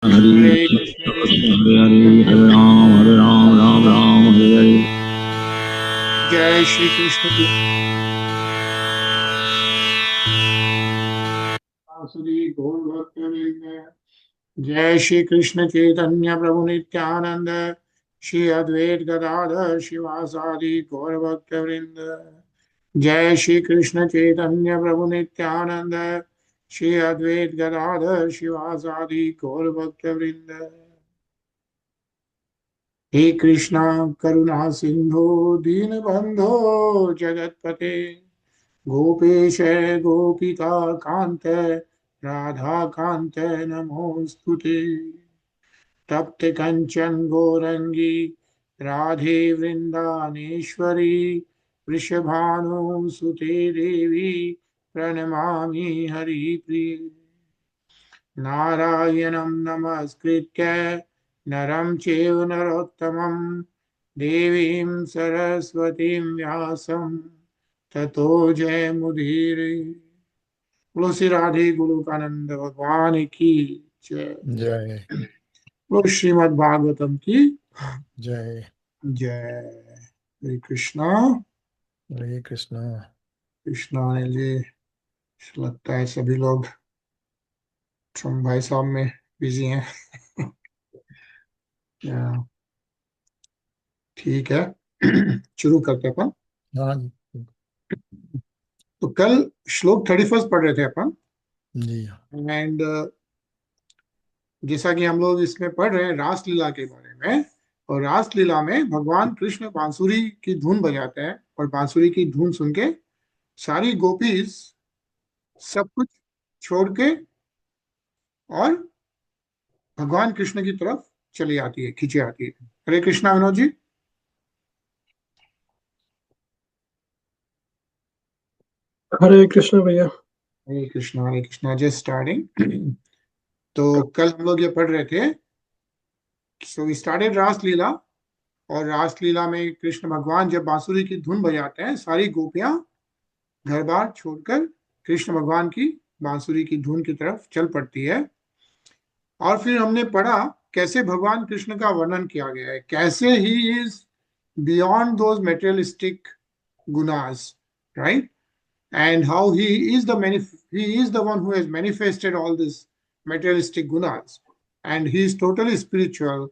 Hare Krishna Krishna Hare Hare Hare Ram Ram Ram Hare Hare. Jai Shri Krishna Sri Gaur Bhakta. Jai Shri Krishna Chaitanya Prabhu Nityananda Shri Advait Gadadhar Shivasadi Gaur Bhakta Vrinda. Jai Shri Krishna Chaitanya Prabhu Nityananda Shri Advait Gadadhar Shivasadi Gaur Bhakta Vrinda. हे कृष्णा करुणा सिंधु दीन बंधो जगतपते गोपेश गोपिका कांत राधा कांत नमोस्तुते तप्त कंचन गौरंगी राधे वृंदानेश्वरी वृषभानुसुते देवी प्रणमामि हरिप्रिये नारायणं नमस्कृत्य नरं चैव नरोत्तमं देवीं सरस्वतीं व्यासं ततो जयमुदीरये। बोलो श्री राधे गोलोकानंद भगवान की जय। जय बोलो श्रीमद् भागवतम की जय। जय। हरे कृष्णा हरे कृष्णा। कृष्णा ने जी लगता है सभी लोग ट्रम भाई साहब में बिजी हैं। ठीक है शुरू करते हैं अपन। हाँ जी तो कल श्लोक 31 पढ़ रहे थे अपन जी। एंड जैसा कि हम लोग इसमें पढ़ रहे हैं रासलीला के बारे में, और रासलीला में भगवान कृष्ण बांसुरी की धुन बजाते हैं और बांसुरी की धुन सुन के सारी गोपीज सब कुछ छोड़ के और भगवान कृष्ण की तरफ चली आती है, खींची आती है। हरे कृष्णा विनोद जी। हरे कृष्ण भैया। हरे कृष्णा जस्ट स्टार्टिंग। तो कल हम लोग ये पढ़ रहे थे, सो वी स्टार्टेड रासलीला, और रासलीला में कृष्ण भगवान जब बांसुरी की धुन बजाते हैं सारी गोपियां घर बार छोड़कर कृष्ण भगवान की बांसुरी की धुन की तरफ चल पड़ती है। और फिर हमने पढ़ा कैसे भगवान कृष्ण का वर्णन किया गया है, कैसे he is beyond those materialistic गुनास, right, and how he is the one who has manifested all this materialistic gunas, and he is totally spiritual.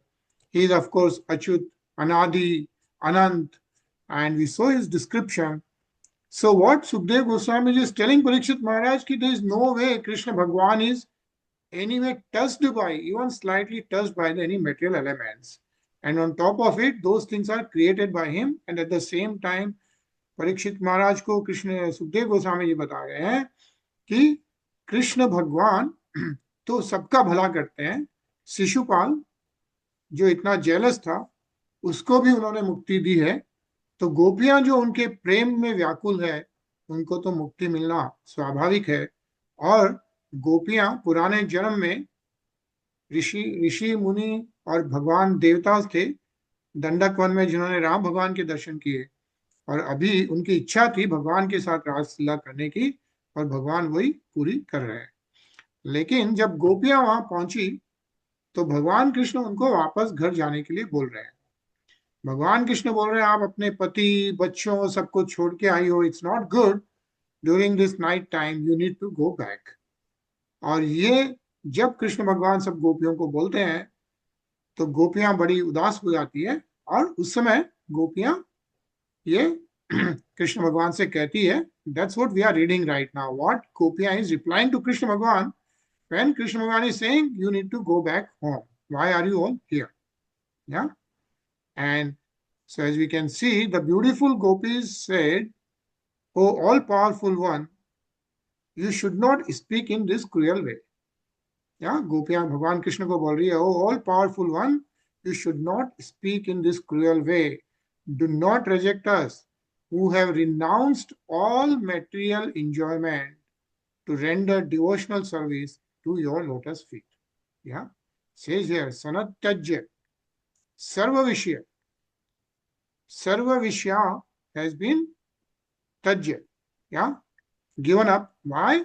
He is of course Achyut, Anadi, Anant, and we saw his description. So what Sukdev Goswami is telling Parikshit Maharaj ki there is no way Krishna Bhagwan is anyway touched by, even slightly touched by any material elements, and on top of it those things are created by him, and at the same time Parikshit Maharaj को कृष्ण सुखदेव गोस्वामी जी बता रहे हैं कि कृष्ण भगवान तो सबका भला करते हैं। शिशुपाल जो इतना जेलस था उसको भी उन्होंने मुक्ति दी है, तो गोपियां जो उनके प्रेम में व्याकुल है उनको तो मुक्ति मिलना स्वाभाविक है। और गोपियां पुराने जन्म में ऋषि मुनि और भगवान देवता थे दंडक वन में जिन्होंने राम भगवान के दर्शन किए, और अभी उनकी इच्छा थी भगवान के साथ रासलीला करने की, और भगवान वही पूरी कर रहे हैं। लेकिन जब गोपियां वहां पहुंची तो भगवान कृष्ण उनको वापस घर जाने के लिए बोल रहे हैं। भगवान कृष्ण बोल रहे हैं आप अपने पति बच्चों सबको छोड़ के आई हो, it's not good during this night time, you need to go back. और ये जब कृष्ण भगवान सब गोपियों को बोलते हैं तो गोपियां बड़ी उदास हो जाती है, और उस समय गोपियां ये कृष्ण भगवान से कहती है, that's what we are reading right now, what Gopiya is replying to Krishna Bhagwan when Krishna Bhagwan is saying you need to go back home, why are you all here? Yeah. And so as we can see, the beautiful Gopis said, oh all powerful one, you should not speak in this cruel way. Yeah, गोपियां भगवान कृष्ण को बोल रही है, oh all powerful one, you should not speak in this cruel way, do not reject us who have renounced all material enjoyment to render devotional service to your lotus feet. Yeah, says here, Sanat Tajya, Sarva Vishya. Sarva Vishya has been Tajya, yeah, given up. Why?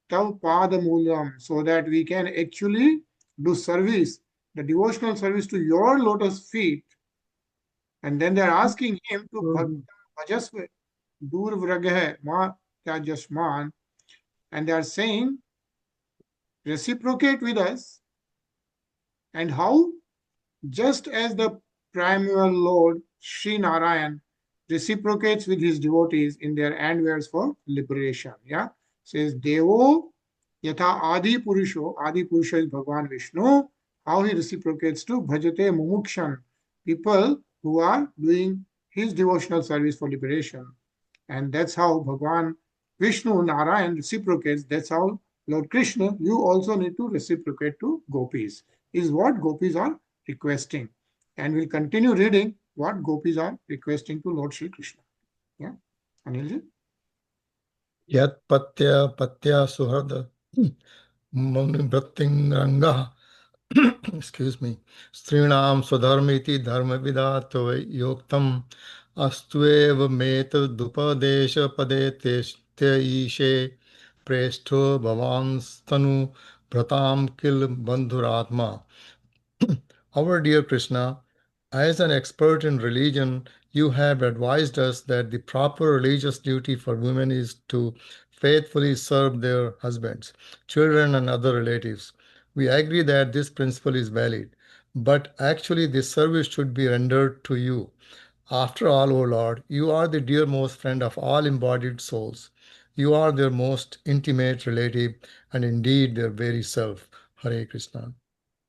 Tav Padamulam, so that we can actually do service, the devotional service to your lotus feet. And then they're asking him to bhajasve dur vragah ma kya jasman. And they are saying, reciprocate with us. And how? Just as the primeval Lord Sri Narayan reciprocates with his devotees in their endeavors for liberation. Yeah, says Devo yatha Adi Purusho. Adi Purusha is Bhagavan Vishnu. How he reciprocates to Bhajate Mumukshan, people who are doing his devotional service for liberation. And that's how Bhagavan Vishnu Narayan reciprocates. That's how Lord Krishna, you also need to reciprocate to Gopis, is what Gopis are requesting. And we'll continue reading what Gopis are requesting to Lord Shri Krishna. Yeah, Anilji? Yat patya patya suhada Munibhrattingranga. Excuse me. Strinam swadharmiti dharma vidato yoktam astueva meta dupadesha padete ishe presto bhavanstanu pratam kil bandhuratma. Our dear Krishna, as an expert in religion, you have advised us that the proper religious duty for women is to faithfully serve their husbands, children, and other relatives. We agree that this principle is valid, but actually this service should be rendered to you. After all, O Lord, you are the dearmost friend of all embodied souls. You are their most intimate relative and indeed their very self. Hare Krishna.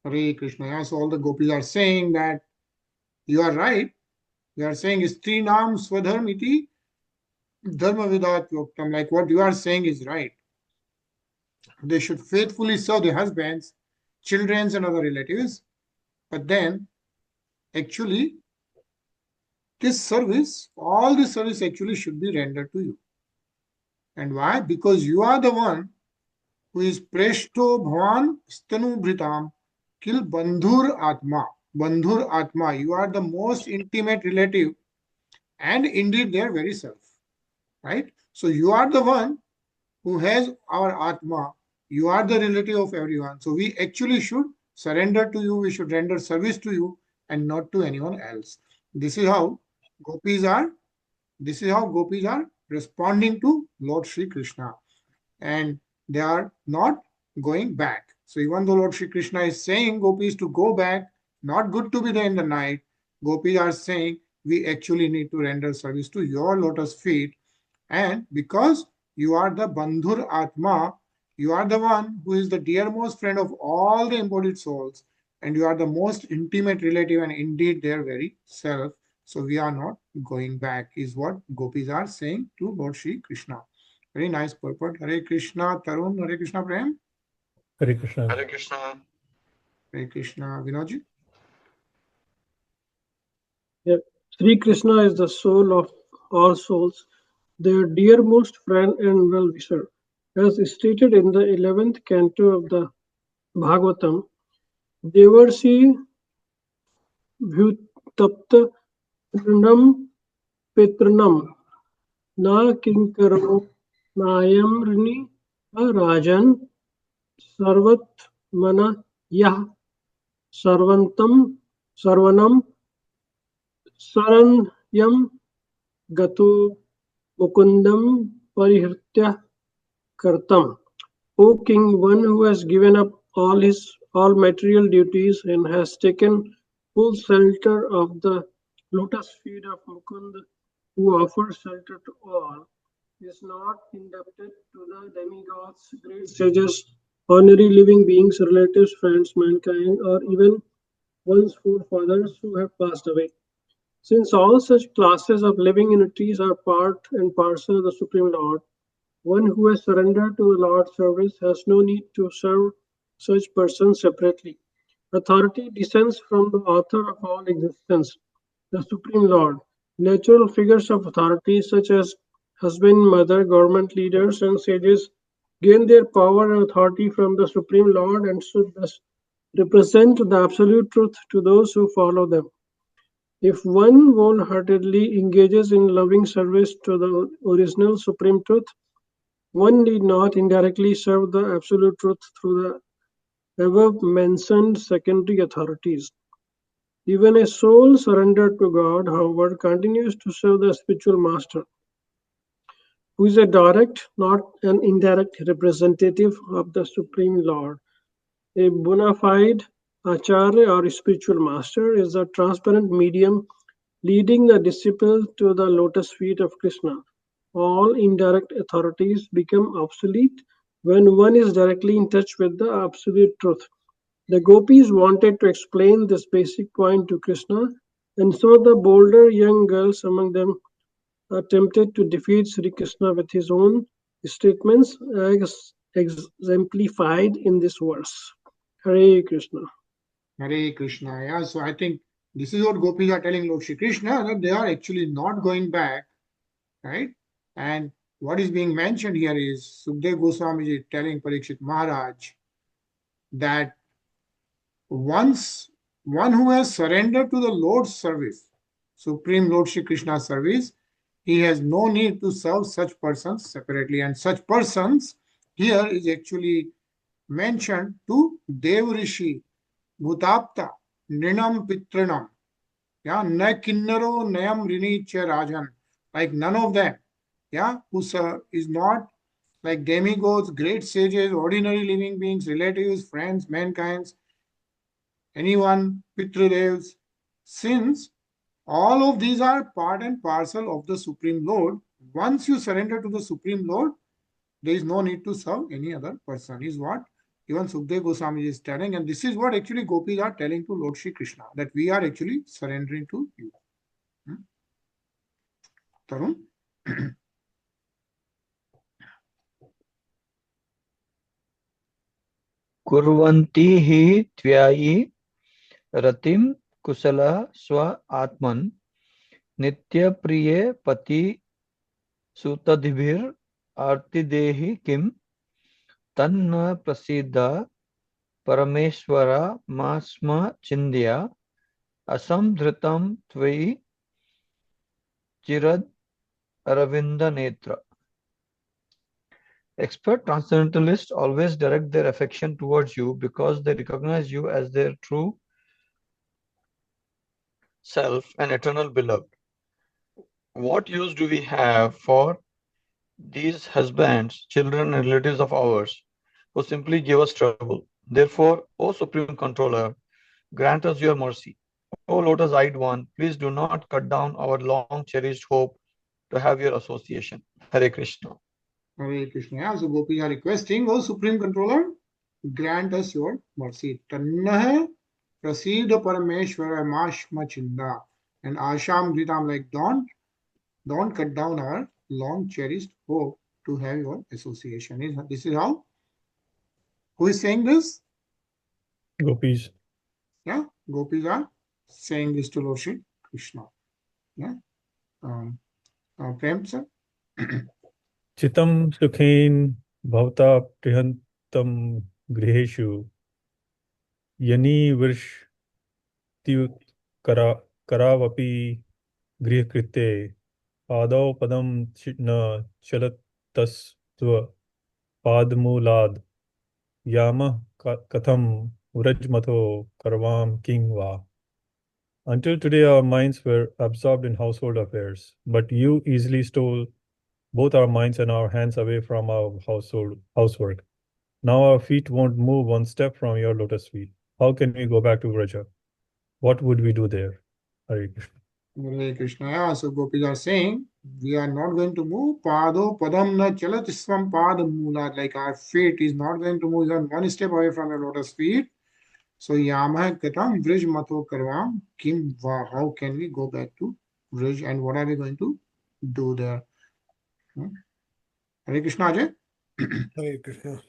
Hare Krishna. Yeah, so all the Gopis are saying that you are right. You are saying Strinam Swadharmiti Dharma Vidat Yoktam. Like what you are saying is right. They should faithfully serve their husbands, children, and other relatives. But then, actually, this service, all this service actually should be rendered to you. And why? Because you are the one who is Preshto Bhavan Stanu Bhritam Kil Bandhur Atma. Bandhur Atma. You are the most intimate relative and indeed their very self. Right? So you are the one who has our Atma. You are the relative of everyone. So we actually should surrender to you. We should render service to you and not to anyone else. This is how Gopis are. This is how Gopis are responding to Lord Shri Krishna. And they are not going back. So even though Lord Shri Krishna is saying Gopis to go back, not good to be there in the night, Gopis are saying we actually need to render service to your lotus feet. And because you are the Bandhur Atma, you are the one who is the dearmost friend of all the embodied souls, and you are the most intimate relative and indeed their very self. So we are not going back, is what Gopis are saying to Lord Shri Krishna. Very nice purport. Hare Krishna, Tarun. Hare Krishna, Prem. Hare Krishna. Hare Krishna. Hare Krishna, Vinodji. Yeah. Sri Krishna is the soul of all souls, their dearmost friend and well-wisher. As stated in the 11th canto of the Bhagavatam, Devarsi Bhutapta Trinam Pitranam Na Kinkaro Nayamrini Rajan Sarvat Mana Yah Sarvantam Sarvanam Saranyam Gato Mukundam Parihritya Kartam. O King, one who has given up all material duties and has taken full shelter of the lotus feet of Mukund, who offers shelter to all, is not indebted to the demigods, great sages, honorary living beings, relatives, friends, mankind, or even one's forefathers who have passed away. Since all such classes of living entities are part and parcel of the Supreme Lord, one who has surrendered to the Lord's service has no need to serve such persons separately. Authority descends from the author of all existence, the Supreme Lord. Natural figures of authority, such as husband, mother, government leaders, and sages, gain their power and authority from the Supreme Lord and should thus represent the absolute truth to those who follow them. If one wholeheartedly engages in loving service to the original Supreme Truth, one need not indirectly serve the absolute truth through the above mentioned secondary authorities. Even a soul surrendered to God, however, continues to serve the spiritual master, who is a direct, not an indirect representative of the Supreme Lord. A bona fide acharya or spiritual master is a transparent medium leading the disciple to the lotus feet of Krishna. All indirect authorities become obsolete when one is directly in touch with the absolute truth. The Gopis wanted to explain this basic point to Krishna, and so the bolder young girls among them attempted to defeat Sri Krishna with his own statements as exemplified in this verse. Hare Krishna. Hare Krishna. Yeah, so I think this is what Gopis are telling Lord Shri Krishna, that they are actually not going back, right? And what is being mentioned here is Sukdev Goswami is telling Parikshit Maharaj that once one who has surrendered to the Lord's service, Supreme Lord Shri Krishna's service, he has no need to serve such persons separately. And such persons here is actually mentioned to Dev Rishi, Bhutapta, Nrinam Pitranam, yeah, Na Kinnaro Nayam Rinicha Rajan, like none of them, yeah, who is not like demigods, great sages, ordinary living beings, relatives, friends, mankind, anyone, Pitradevs, since all of these are part and parcel of the Supreme Lord. Once you surrender to the Supreme Lord, there is no need to serve any other person, is what even Sukdev Goswami is telling. And this is what actually Gopis are telling to Lord Shri Krishna, that we are actually surrendering to you. Tarun? कुर्वन्ति हि त्वयि रतिं कुशलः स्व आत्मन् नित्यप्रिये पति सुतद्भिर् आर्तिदेहि किं तन्न प्रसीद परमेश्वरमास्म चिन्त्य असंधृतं त्वयि चिरद Arvind Expert transcendentalists always direct their affection towards you because they recognize you as their true self and eternal beloved. What use do we have for these husbands, children, and relatives of ours who simply give us trouble? Therefore, O Supreme Controller, grant us your mercy. O Lotus-eyed One, please do not cut down our long-cherished hope to have your association. Hare Krishna. Hare Krishna. Yeah, so Gopis are requesting, O Supreme Controller, grant us your mercy. Tannah Prasida Parameshwara Mashma Chinda. And Asham Gritam, like don't cut down our long cherished hope to have your association. This is how? Who is saying this? Gopis. Yeah, Gopis are saying this to Lord Shri Krishna. Yeah. Prem sir. Chitam sukhen bhavta prihantam griheshu yani vrishti karavapi grihkrite padau padam न चलतस्त्व पादमूलाद yama katham vrajmato karvam kingva. Until today, our minds were absorbed in household affairs, but you easily stole both our minds and our hands away from our housework. Now our feet won't move one step from your lotus feet. How can we go back to Vraja? What would we do there? Hare Krishna. Hare Krishna. Yeah, so Gopis are saying, we are not going to move. Pado padam na chalatisvam padam mula. Like our feet is not going to move even one step away from your lotus feet. So yamah katam vrij mato karvam kim va. How can we go back to Vrij and what are we going to do there? Hare Krishna, Ajay. Hare Krishna.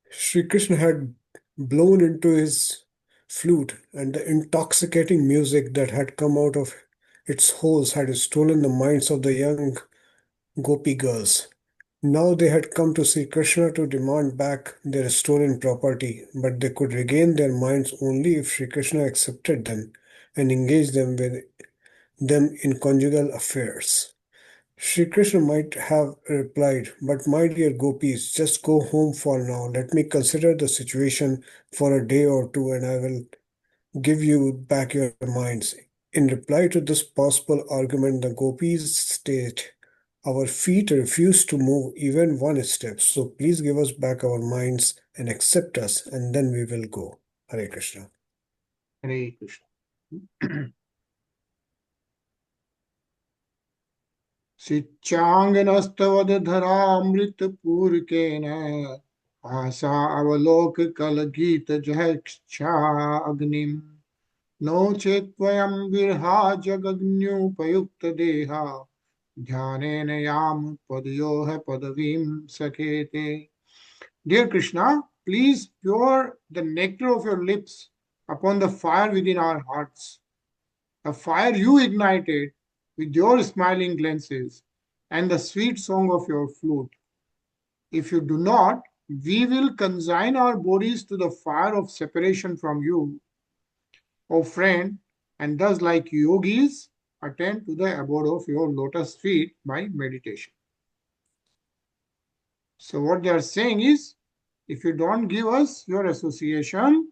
Sri Krishna had blown into his flute, and the intoxicating music that had come out of its holes had stolen the minds of the young Gopi girls. Now they had come to see Krishna to demand back their stolen property, but they could regain their minds only if Sri Krishna accepted them and engaged them in conjugal affairs. Sri Krishna might have replied, "But my dear Gopis, just go home for now. Let me consider the situation for a day or two and I will give you back your minds." In reply to this possible argument, the Gopis state, "Our feet refuse to move even one step, so please give us back our minds and accept us, and then we will go." Hare Krishna. Hare Krishna. सिच्चांगनस्तवदधरामृतपूरकेन आशा अवलोक कलगीत जहक्षा अग्निम no चेत्वयं विरहा जगग्न्युपयुक्त देहा ध्यानेन याम पदयोः पदवीं सखेते. Dear Krishna, please pour the nectar of your lips upon the fire within our hearts, a fire you ignited with your smiling glances and the sweet song of your flute. If you do not, we will consign our bodies to the fire of separation from you, O friend, and thus, like yogis, attend to the abode of your lotus feet by meditation. So, what they are saying is, if you don't give us your association,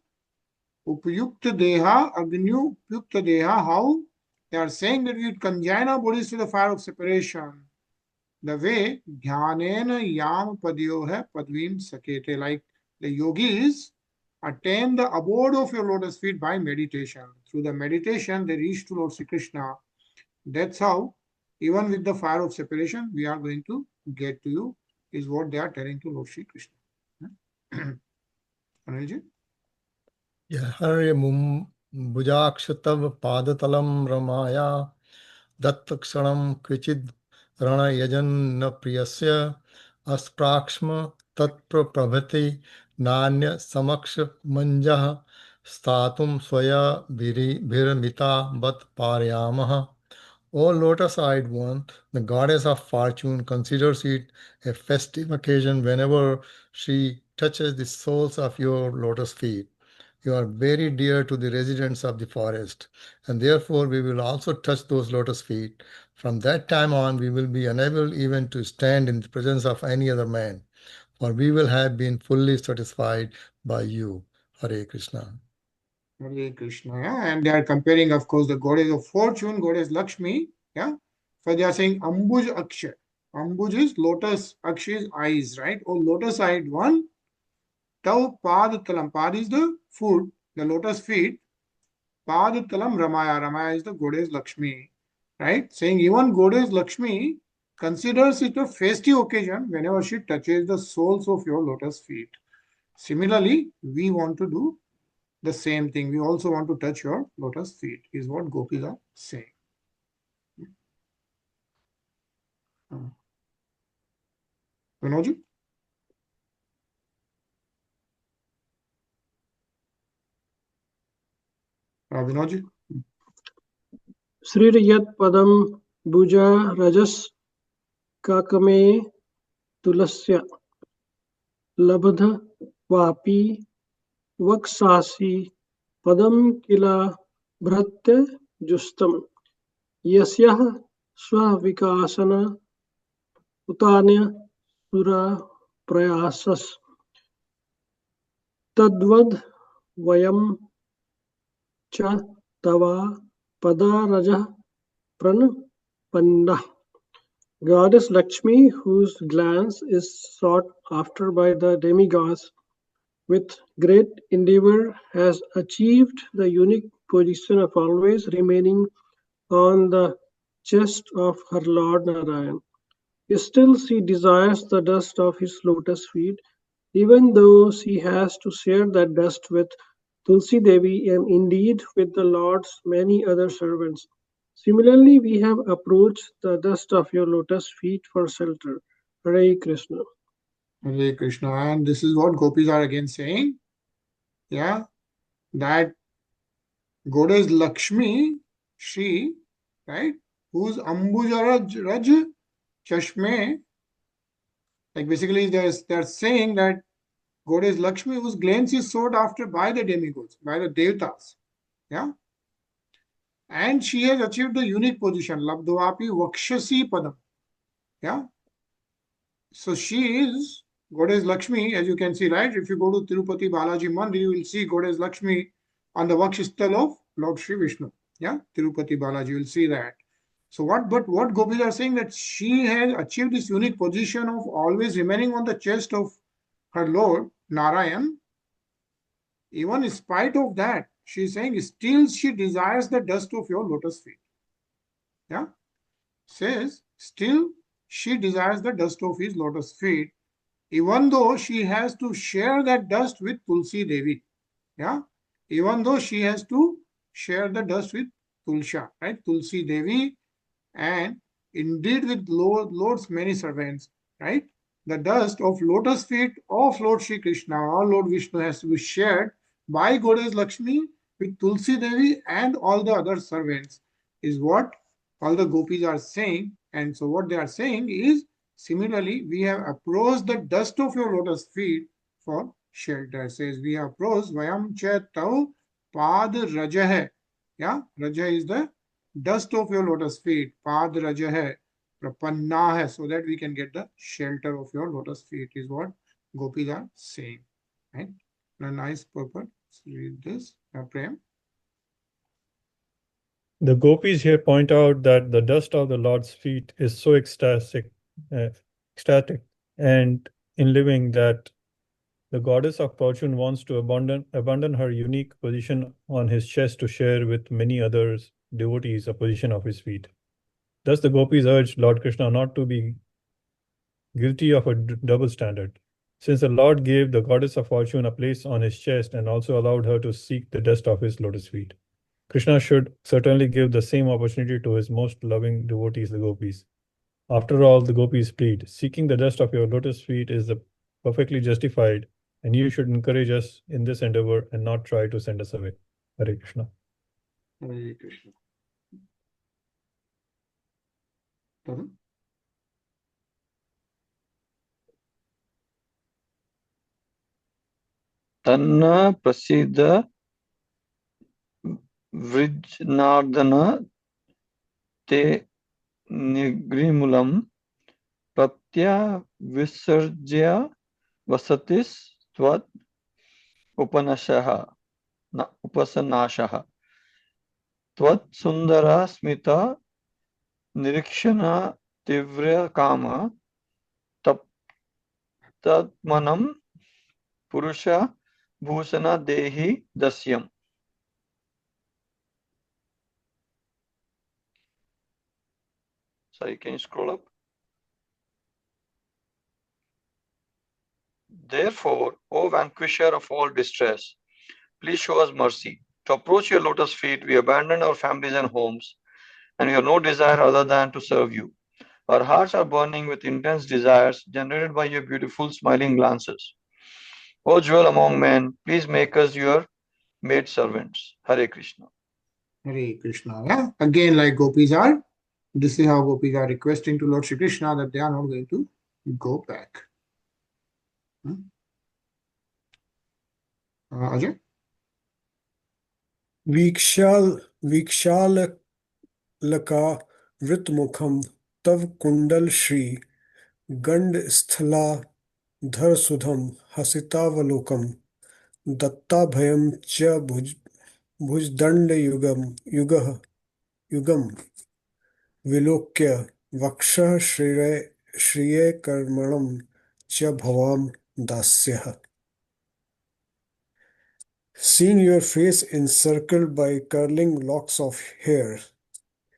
Upayukta Deha, Agnu Upayukta Deha, how? They are saying that we would consign our bodies to the fire of separation. The way Dhyanena Yam Padyoha Padvim Sakete, like the yogis attain the abode of your lotus feet by meditation. Through the meditation, they reach to Lord Sri Krishna. That's how, even with the fire of separation, we are going to get to you, is what they are telling to Lord Sri Krishna. Anilji? Hare Bhujakshatav Padatalam Ramaya Dattakshanam Kvichid Rana Yajan Priyasya Asprakshma Tatprabhati Nanya Samaksha Manjah Statum Swaya Bhiramita Bat Paryamaha. O lotus-eyed one, the goddess of fortune considers it a festive occasion whenever she touches the soles of your lotus feet. You are very dear to the residents of the forest, and therefore we will also touch those lotus feet. From that time on, we will be unable even to stand in the presence of any other man, for we will have been fully satisfied by you. Hare Krishna. Hare Krishna, yeah. And they are comparing, of course, the goddess of fortune, goddess Lakshmi, yeah. So they are saying Ambuj Akshay. Ambuj is lotus, Akshay is eyes, right? Or lotus-eyed one. Tau Pad Talam. Pad is the foot, the lotus feet. Pad Talam Ramaya. Ramaya is the goddess Lakshmi, right? Saying even goddess Lakshmi considers it a festive occasion whenever she touches the soles of your lotus feet. Similarly, we want to do the same thing. We also want to touch your lotus feet, is what Gopis are saying. Vinodji? Vinodji? Sri Yat Padam Bhuja Rajas Kakame Tulasya Labdha Vapi Vaksasi Padam Kila Bhratya Justam Yasyah Swavikasana Utanya Sura Prayasas Tadvad Vayam Cha Tava Padaraja Pranapanna. Goddess Lakshmi, whose glance is sought after by the demigods, with great endeavor has achieved the unique position of always remaining on the chest of her Lord Narayan. Still she desires the dust of his lotus feet, even though she has to share that dust with Tulsi Devi and indeed with the Lord's many other servants. Similarly, we have approached the dust of your lotus feet for shelter. Hare Krishna. Hare Krishna. And this is what Gopis are again saying. Yeah. That goddess Lakshmi, she, right, whose Ambuja Raj Chashme, like basically they're saying that goddess Lakshmi, whose glance is sought after by the demigods, by the Devatas. Yeah. And she has achieved the unique position, Labdvapi Vakshasi Padam. Yeah. So she is Goddess Lakshmi, as you can see, right? If you go to Tirupati Balaji Mandir, you will see Goddess Lakshmi on the Vakshasthal of Lord Sri Vishnu. Yeah, Tirupati Balaji, you will see that. So what Gopis are saying, that she has achieved this unique position of always remaining on the chest of her Lord Narayan. Even in spite of that, she is saying still she desires the dust of your lotus feet. Yeah, says still she desires the dust of his lotus feet, even though she has to share that dust with Tulsi Devi. Yeah, even though she has to share the dust with Tulsha, right? Tulsi Devi, and indeed with Lord's many servants, right? The dust of lotus feet of Lord Shri Krishna or Lord Vishnu has to be shared by Goddess Lakshmi with Tulsi Devi and all the other servants, is what all the gopis are saying. And so what they are saying is, similarly, we have approached the dust of your lotus feet for shelter. It says we have approached Vayam Cha Tau Pad Rajah. Yeah, Rajah is the dust of your lotus feet. Pad Rajah hai, Prapanna hai, so that we can get the shelter of your lotus feet, is what gopis are saying. Right? A nice purport. Let's read this. Prem. The gopis here point out that the dust of the Lord's feet is so ecstatic, and in living that the goddess of fortune wants to abandon her unique position on his chest to share with many others devotees a position of his feet. Thus, the gopis urged Lord Krishna not to be guilty of a double standard, since the Lord gave the goddess of fortune a place on his chest and also allowed her to seek the dust of his lotus feet. Krishna should certainly give the same opportunity to his most loving devotees, the gopis. After all, the gopis plead, seeking the dust of your lotus feet is perfectly justified, and you should encourage us in this endeavor and not try to send us away. Hare Krishna. Hare Krishna. Tarun? Tanna Prasiddha Vrijnardana Te Nigrimulam Pratya Visarjya Vasatis Tvat Upanashaha Upasanashaha Tvat Sundara Smita Nirikshana Tivra Kama Taptatmanam Purusha Bhusana Dehi Dasyam. Sorry, can you scroll up? Therefore, O vanquisher of all distress, please show us mercy. To approach your lotus feet, we abandon our families and homes, and we have no desire other than to serve you. Our hearts are burning with intense desires generated by your beautiful smiling glances. O jewel among men, please make us your maid servants. Hare Krishna. Hare Krishna. Yeah. Again, like gopis are, this is how gopis are requesting to Lord Shri Krishna that they are not going to go back. Ajay? वीक्षालका वृतमुखम तव कुंडल श्री गंडस्थला धरसुधम हसितावलोकम दत्ताभयम च भुजदंड युगम विलोक्य वक्षः श्रियकर्मणं च भवाम दास्यः. Seeing your face encircled by curling locks of hair,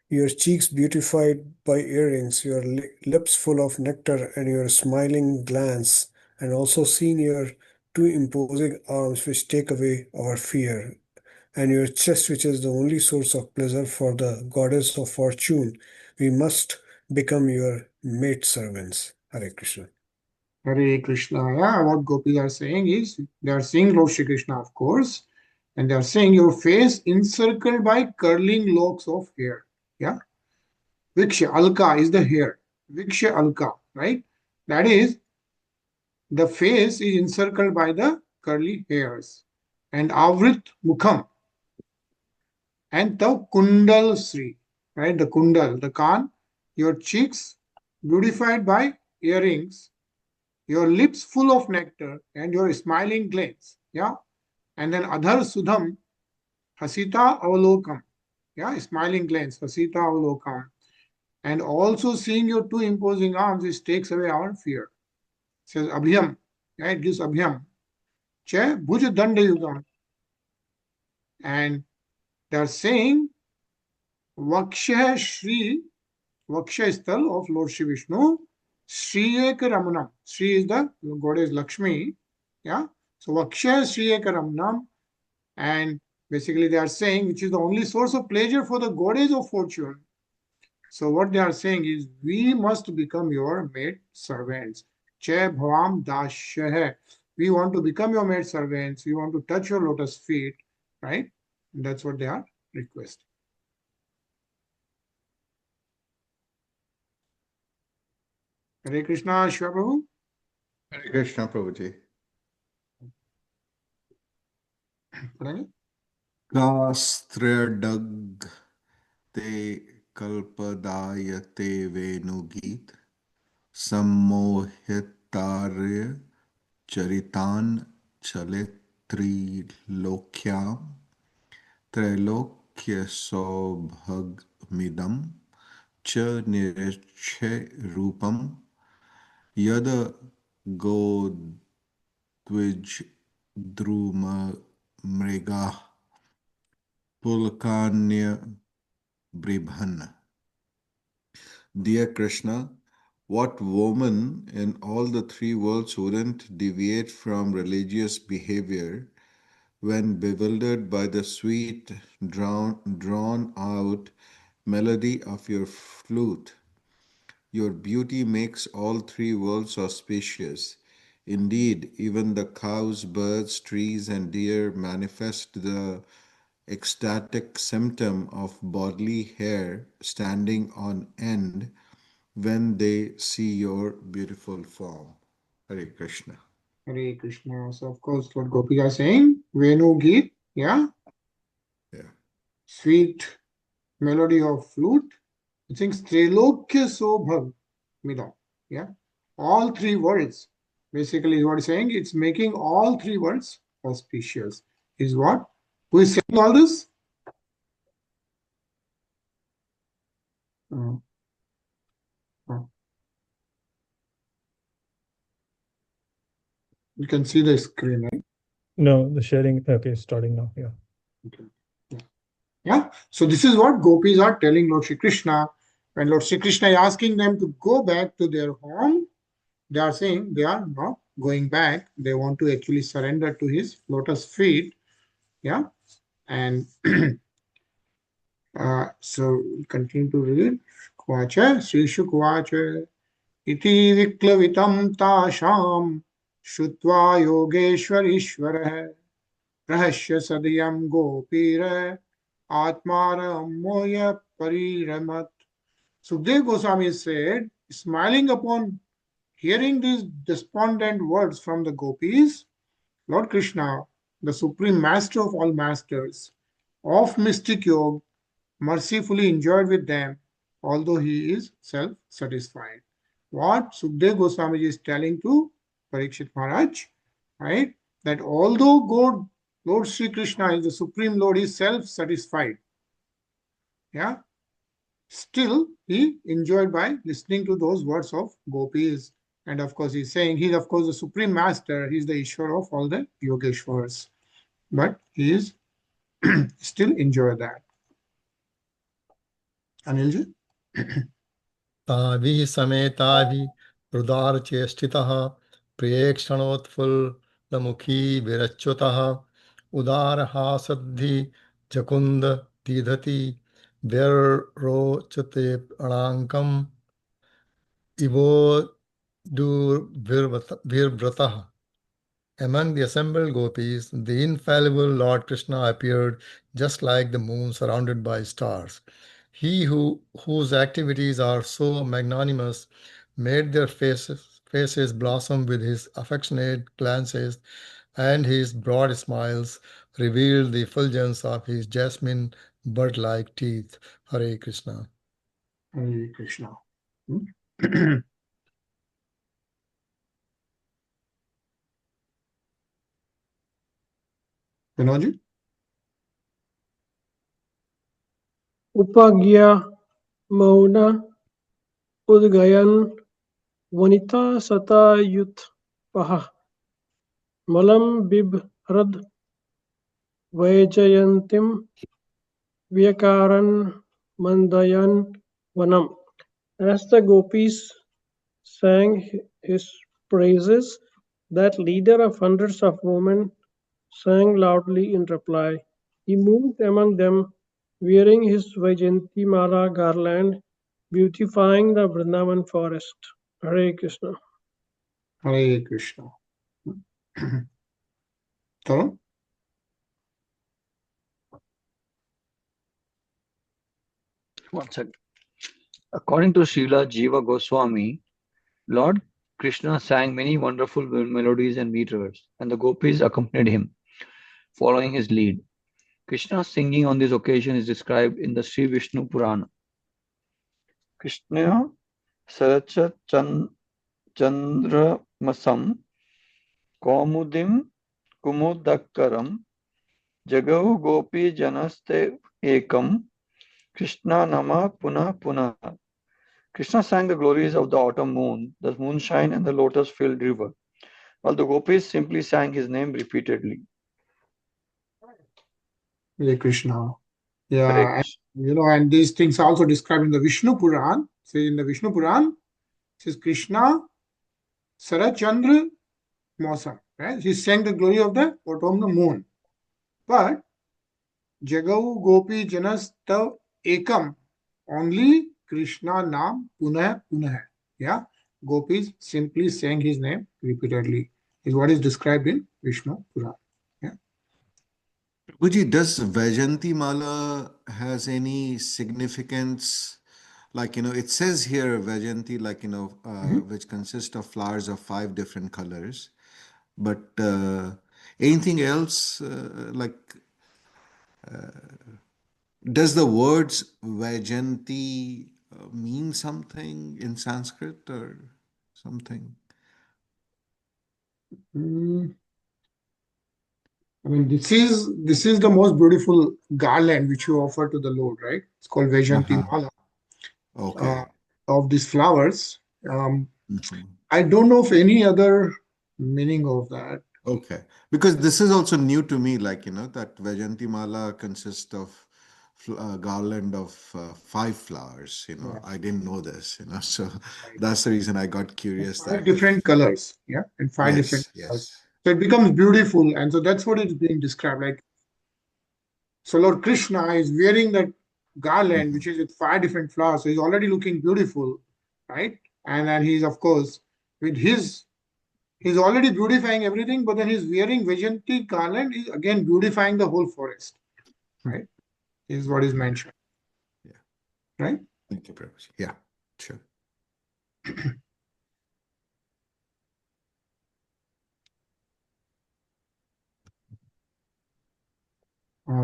your cheeks beautified by earrings, your lips full of nectar, and your smiling glance, and also seeing your two imposing arms which take away our fear, and your chest which is the only source of pleasure for the goddess of fortune, we must become your maid servants. Hare Krishna. Hare Krishna. Yeah, what gopis are saying is, they are saying Lord Shri Krishna, of course, and they are saying your face encircled by curling locks of hair. Yeah. Viksha Alka is the hair. Viksha Alka, right? That is, the face is encircled by the curly hairs. And Avrit Mukham. And the Kundal Sri, right? The Kundal, the Kan, your cheeks beautified by earrings, your lips full of nectar, and your smiling glance. Yeah. And then Adhar Sudham, Hasita Avalokam. Yeah, smiling glance, Hasita Avalokam. And also seeing your two imposing arms, it takes away our fear. It says Abhyam. Yeah, it gives Abhyam. Che Bhuja Danda Yugam. And they are saying Vaksha Shri, Vaksha Sthal of Lord Shri Vishnu, Shri Ekaramanam. Shri is the goddess Lakshmi. Yeah. So Vaksha Shri Ekaramanam. And basically they are saying, which is the only source of pleasure for the goddess of fortune. So what they are saying is, we must become your maid servants. Che bhavam dashyah. We want to become your maid servants. We want to touch your lotus feet, right? And that's what they are requesting. Hare Krishna, Shiva Prabhu. Hare Krishna, Prabhuji. पढ़ेंगे? Kastryadag te kalpadayate venugit sammohitarya charitan chalitri Trailokya Sobhagmidam Cha Niriche Rupam Yada Godvij Druma Mriga Pulkanya Bribhan. Dear Krishna, what woman in all the three worlds wouldn't deviate from religious behavior when bewildered by the sweet, drawn out melody of your flute? Your beauty makes all three worlds auspicious. Indeed, even the cows, birds, trees, and deer manifest the ecstatic symptom of bodily hair standing on end when they see your beautiful form. Hare Krishna. Hare Krishna. So of course what Gopis are saying, Venu Geet, yeah, Yeah. sweet melody of flute. It sings Trilokya Sobhag Midam. Yeah. All three words. Basically what it's saying, it's making all three words auspicious. Is what? Who is saying all this? Uh, uh. You can see the screen, right? No, the sharing. Okay, starting now. Yeah. Okay. Yeah. So this is what Gopis are telling Lord Shri Krishna. When Lord Shri Krishna is asking them to go back to their home, they are saying they are not going back. They want to actually surrender to his lotus feet. Yeah. And so we continue to read. Kvacha, Sri Shukvacha, iti viklavitam tasham, shutva yogeshwar ishwarah, rahasya sadiyam gopira, atmaram moya pariramat. Sukdev Goswami said, smiling upon hearing these despondent words from the Gopis, Lord Krishna, the supreme master of all masters, of mystic yoga, mercifully enjoyed with them, although he is self-satisfied. What Sukdev Goswami is telling to Parikshit Maharaj, right? That although God, Lord Sri Krishna is the supreme Lord, is self-satisfied. Yeah. Still, he enjoyed by listening to those words of Gopis. And of course, he's saying he's, of course, the supreme master. He's the Ishwar of all the Yogeshwars. But he is still enjoy that. Anilji? ताभिः समेताभिः हृदारचेष्टितः प्रियेक्षणोत्फुल्लमुखी विरच्युतः उदारहासद्धि जकुन्द दीधति व्यरोचते अणाङ्कम् इवोदुर्भिर्व्रतः. Among the assembled gopis, the infallible Lord Krishna appeared just like the moon surrounded by stars. He whose activities are so magnanimous made their faces blossom with his affectionate glances, and his broad smiles revealed the effulgence of his jasmine bud-like teeth. Hare Krishna. Hare Krishna. Vinodji? Upagya Mauna Udgayan Vanita Sata Yut Paha Malam Bibhrad Vajayantim Vyakaran Mandayan Vanam. As the Gopis sang his praises, that leader of hundreds of women sang loudly in reply. He moved among them, wearing his Vaijayanti Mala garland, beautifying the Vrindavan forest. Hare Krishna. Hare Krishna. Tarun? One second. According to Srila Jiva Goswami, Lord Krishna sang many wonderful melodies and meters, and the gopis accompanied him, following his lead. Krishna's singing on this occasion is described in the Sri Vishnu Purana. Krishna Saracha Chandramasam Kaumudim Kumudakaram Jagau Gopi Janaste Ekam Krishna Nama Puna Puna. Krishna sang the glories of the autumn moon, the moonshine, and the lotus-filled river, while the gopis simply sang his name repeatedly. Hare Krishna. Hare Yeah, Krishna. and these things are also described in the Vishnu Puran. So in the Vishnu Puran, it says Krishna Sarachandra Mosam, right? He sang the glory of the autumnal moon. But Jagau Gopi Janas Tav Ekam, only Krishna Nam Punah Punah. Yeah, Gopis simply sang his name repeatedly, is what is described in Vishnu Puran. Yeah. Guji, does Vaijayanti Mala has any significance? Like, it says here Vaijayanti, like, which consists of flowers of 5 different colors. But anything else, does the words Vaijayanti mean something in Sanskrit or something? I mean, this is the most beautiful garland which you offer to the Lord, right? It's called Vaijayanti Mala. Okay. Of these flowers. I don't know of any other meaning of that. Okay. Because this is also new to me, like, that Vaijayanti Mala consists of a garland of 5 flowers, Yeah. I didn't know this, so that's the reason I got curious. And 5 that different colors, yeah, and 5 different colors. So it becomes beautiful, and so that's what it's being described. Like, so Lord Krishna is wearing that garland, which is with 5 different flowers. So he's already looking beautiful, right? And then he's, of course, with he's already beautifying everything, but then he's wearing Vaijayanti garland, is again beautifying the whole forest, right? Is what is mentioned. Yeah. Right? Thank you, Prabhuji. Yeah, sure.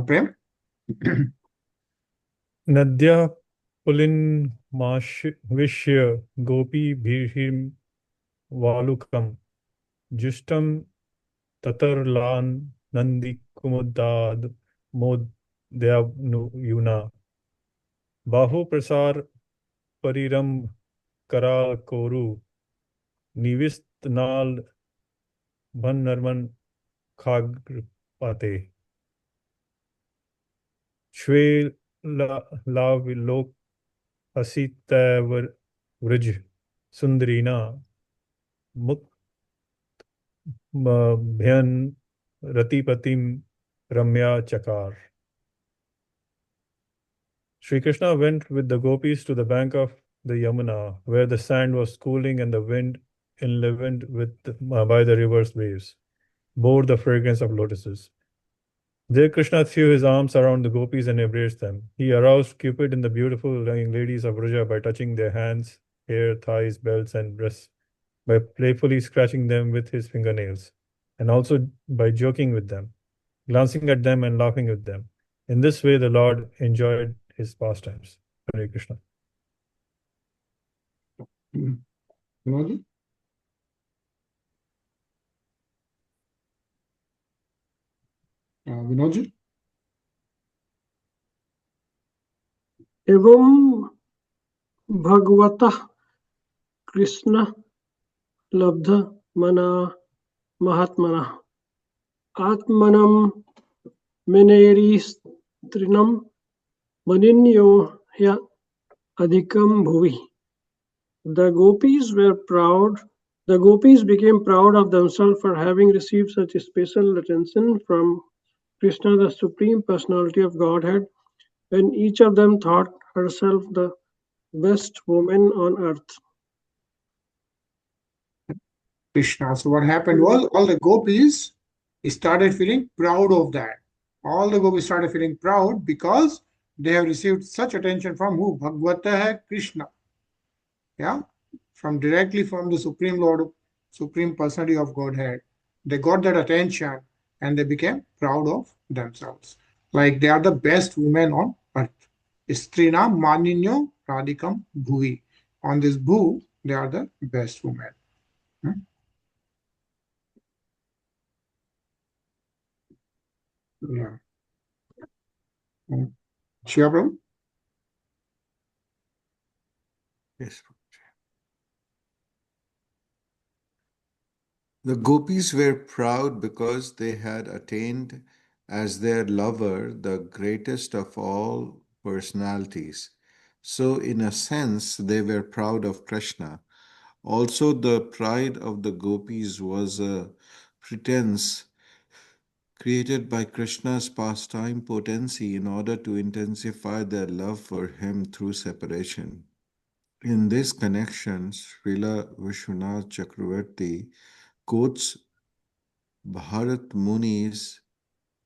Prem? Nadya Pulin Vishya Gopi Bhirhim Valukam Justam Tatarlan Nandi Kumudad Modyavnuyuna Bahu Prasar Pariram Kara Koru Nivist Nal Bhanarman Khagrpate Shwe Lavilok Asitavar Vrij Sundarina Muk Bhyan Ratipatim Ramya Chakar. Sri Krishna went with the gopis to the bank of the Yamuna, where the sand was cooling and the wind, enlivened by the river's waves, bore the fragrance of lotuses. There Krishna threw his arms around the gopis and embraced them. He aroused Cupid in the beautiful young ladies of Vraja by touching their hands, hair, thighs, belts, and breasts, by playfully scratching them with his fingernails, and also by joking with them, glancing at them and laughing with them. In this way, the Lord enjoyed his pastimes. Hare Krishna. Vinod? Vinod? एवं भगवतः कृष्ण लब्ध मना महात्मनः आत्मनं मिनेरिस्त्रिनं मनिन्यो ह्य अधिकं भुवि. The gopis became proud of themselves for having received such special attention from Krishna, the Supreme Personality of Godhead, when each of them thought herself the best woman on earth. Krishna. So what happened was all the gopis started feeling proud of that. All the gopis started feeling proud because they have received such attention from who? Bhagavata Krishna. Yeah, directly from the Supreme Lord, Supreme Personality of Godhead. They got that attention and they became proud of themselves. Like they are the best women on earth. Strina Maninyo Radhikam Bhuvi. On this Bhu, they are the best women. Yeah. Shiva Prabhu? Yes. The gopis were proud because they had attained as their lover the greatest of all personalities. So, in a sense, they were proud of Krishna. Also, the pride of the gopis was a pretense created by Krishna's pastime potency in order to intensify their love for him through separation. In this connection, Srila Vishwanath Chakravarti quotes Bharat Muni's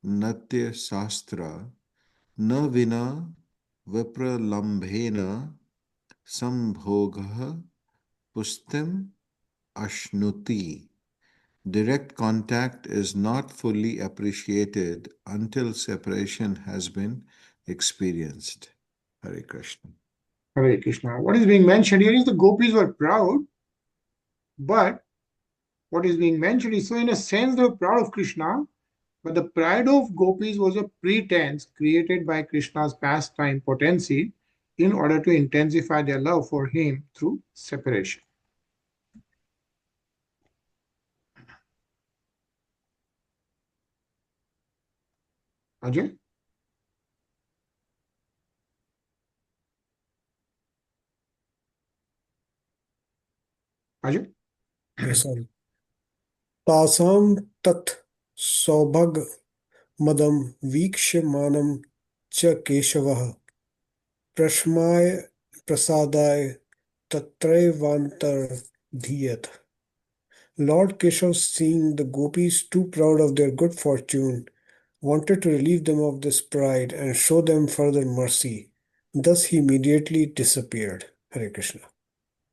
Natya Shastra, Na vina vipralambhena sambhogah pustim ashnuti. Direct contact is not fully appreciated until separation has been experienced. Hare Krishna. Hare Krishna. What is being mentioned here is the gopis were proud, but what is being mentioned is, so in a sense they were proud of Krishna, but the pride of gopis was a pretense created by Krishna's pastime potency in order to intensify their love for him through separation. Ajay? Ajay? Yes, sorry. Tasam tat saubhag madam vikshyamanam cha keshavah prashmaya prasadaya tatraivantar dhiyat. Lord Keshav, seeing the gopis too proud of their good fortune, wanted to relieve them of this pride and show them further mercy. Thus he immediately disappeared. Hare Krishna.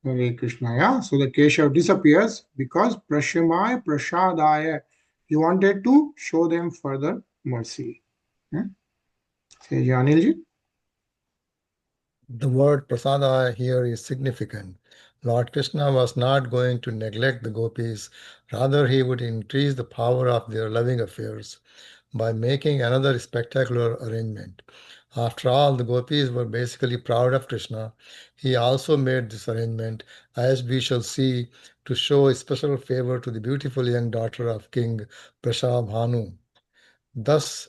Hare Krishna, yeah. So the Keshav disappears because Prashimaya Prasadaya. He wanted to show them further mercy. Say, Janilji. The word prasada here is significant. Lord Krishna was not going to neglect the gopis, rather, he would increase the power of their loving affairs by making another spectacular arrangement. After all, the gopis were basically proud of Krishna. He also made this arrangement, as we shall see, to show a special favor to the beautiful young daughter of King Prashabhanu. Thus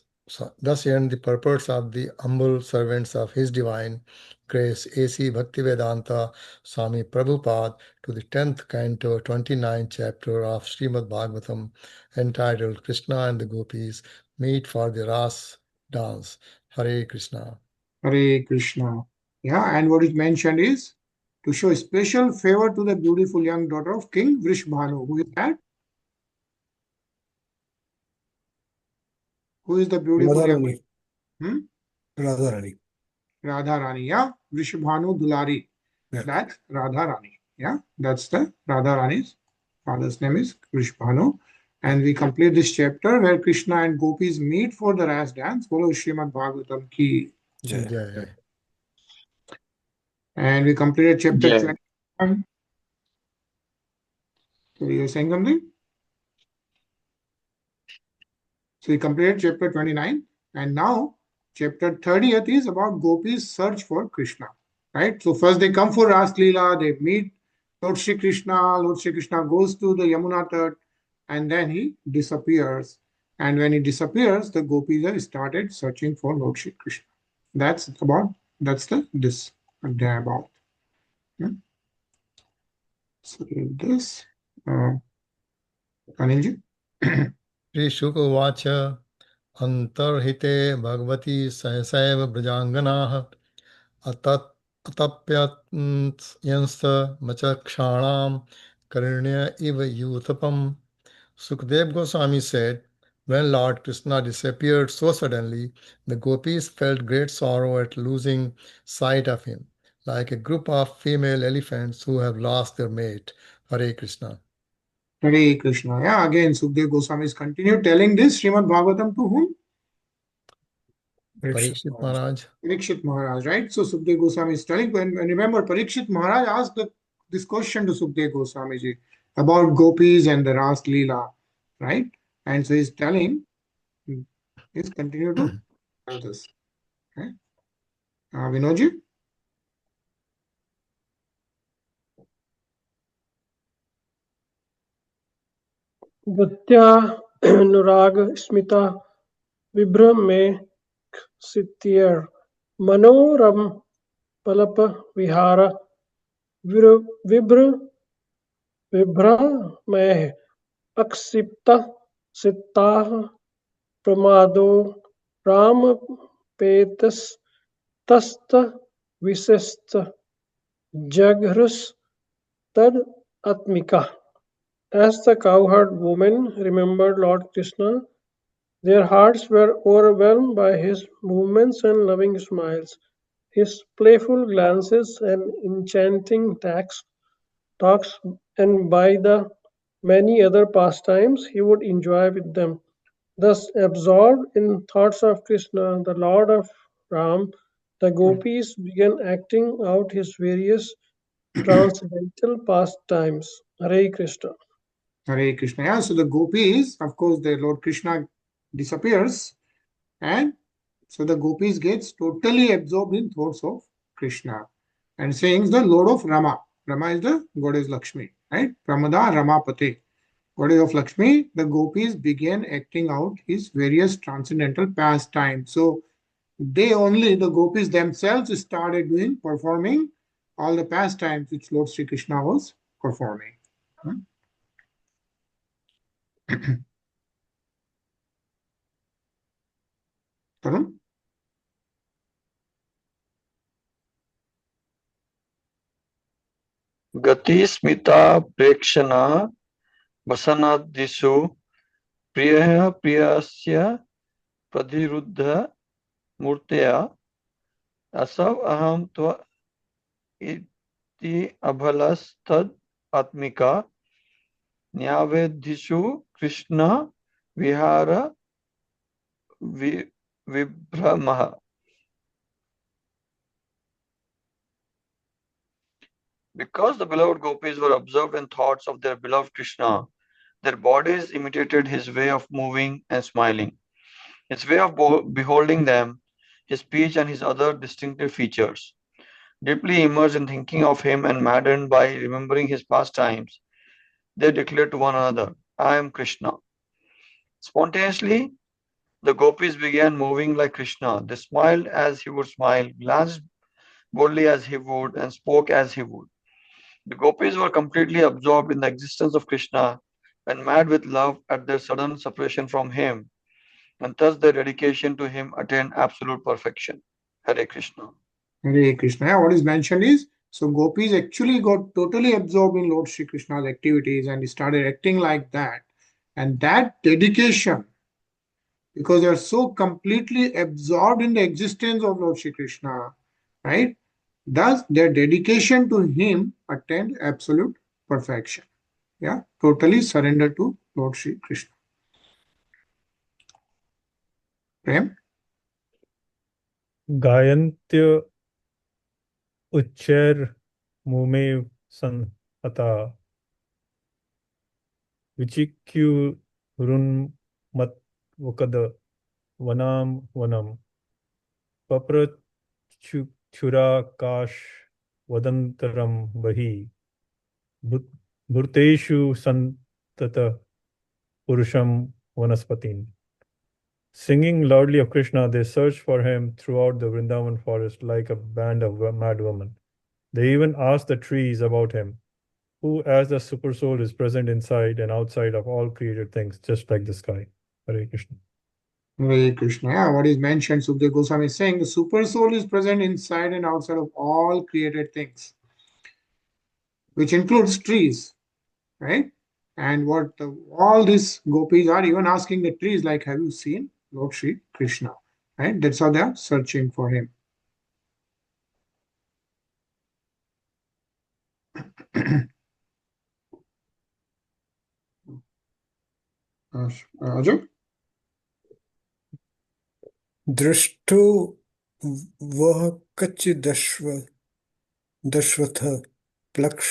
end the purports of the humble servants of His Divine Grace A.C. Bhaktivedanta Swami Prabhupada to the 10th canto, 29th chapter of Srimad Bhagavatam, entitled Krishna and the Gopis Meet for the Ras Dance. Hare Krishna. Hare Krishna. Yeah, and what is mentioned is to show special favor to the beautiful young daughter of King Vrishbhanu. Who is that? Who is the beautiful young? Radharani. Radharani. Radharani, yeah. Vrishbhanu Dulari. Yeah. That's Radharani. Yeah, that's the Radharani's father's name is Vrishbhanu. And we complete this chapter where Krishna and Gopis meet for the Ras dance. Bolo Srimad Bhagavatam ki. Jai. And we completed chapter 21. So you're saying something? So we completed chapter 29, and now chapter 30th is about Gopis' search for Krishna. Right? So first they come for Ras Leela, they meet Lord Shri Krishna. Lord Shri Krishna goes to the Yamuna Tat, and then he disappears. And when he disappears, the Gopis have started searching for Lord Shri Krishna. That's this about. Yeah. So this, Anilji. Shri Shuka Vacha Antarhite Bhagavati Sahasaiva Brajanganaha Atapyansa Machakshanam Karnya Iva Yutapam. Sukdev Goswami said, when Lord Krishna disappeared so suddenly, the gopis felt great sorrow at losing sight of him, like a group of female elephants who have lost their mate. Hare Krishna. Hare Krishna. Yeah, again, Sukdev Goswami is continued telling this Srimad Bhagavatam to whom? Parikshit Maharaj. Parikshit Maharaj, right? So Sukdev Goswami is telling, and remember, Parikshit Maharaj asked this question to Sukdev Goswami ji about gopis and the Ras Leela, right? And so he's telling, he's continued to tell this. Okay? Vinodji? Vatya Nurag Smita Vibram me Sityar Manoram Palapa Vihara Vibra में अक्षिप्त सित्ताः प्रमादो रामपेतस्तस्त विशिष्ट जघृस तद आत्मिका. As the cowherd women remembered Lord Krishna, their hearts were overwhelmed by his movements and loving smiles, his playful glances and enchanting talks, and by the many other pastimes he would enjoy with them. Thus, absorbed in thoughts of Krishna, the Lord of Ram, the Gopis began acting out his various transcendental pastimes. Hare Krishna. Hare Krishna. Yeah, so the gopis, of course, the Lord Krishna disappears, and so the gopis gets totally absorbed in thoughts of Krishna and saying the Lord of Rama. Rama is the goddess Lakshmi, right? Pramada Ramapate, goddess of Lakshmi. The gopis began acting out his various transcendental pastimes. So the gopis themselves started performing all the pastimes which Lord Sri Krishna was performing. Tarun? Gati smita prekshana vasanadisu priya priyasya pradhiruddha murtya asav aham tva iti abhalastad atmika nyavedhishu Krishna vihara vibhramaha. Because the beloved gopis were absorbed in thoughts of their beloved Krishna, their bodies imitated his way of moving and smiling, his way of beholding them, his speech and his other distinctive features. Deeply immersed in thinking of him and maddened by remembering his pastimes, they declared to one another, I am Krishna. Spontaneously, the gopis began moving like Krishna. They smiled as he would smile, glanced boldly as he would, and spoke as he would. The gopis were completely absorbed in the existence of Krishna and mad with love at their sudden separation from him, and thus their dedication to him attained absolute perfection. Hare Krishna. Hare Krishna. Yeah, what is mentioned is, so gopis actually got totally absorbed in Lord Sri Krishna's activities and started acting like that. And that dedication, because they are so completely absorbed in the existence of Lord Sri Krishna, right? Thus, their dedication to him attained absolute perfection. Yeah, totally surrender to Lord Sri Krishna. Prem? Gayantya Uchcher Mume Sanhata Vichikyu Run Matvakada Vanam Vanam Paprachura Kash Vadantaram Bahi Bhurteshu Santata Purusham Vanaspatin. Singing loudly of Krishna, they searched for him throughout the Vrindavan forest like a band of mad women. They even asked the trees about him, who as the supersoul is present inside and outside of all created things, just like the sky. Hare Krishna. Hare Krishna. Yeah, what is mentioned, Sukdev Goswami is saying the super soul is present inside and outside of all created things, which includes trees, right? And what all these gopis are even asking the trees, like, have you seen Lord Shri Krishna? Right? That's how they are searching for him. Ajay? दृष्टो वह कच्च दशवथ Plaksha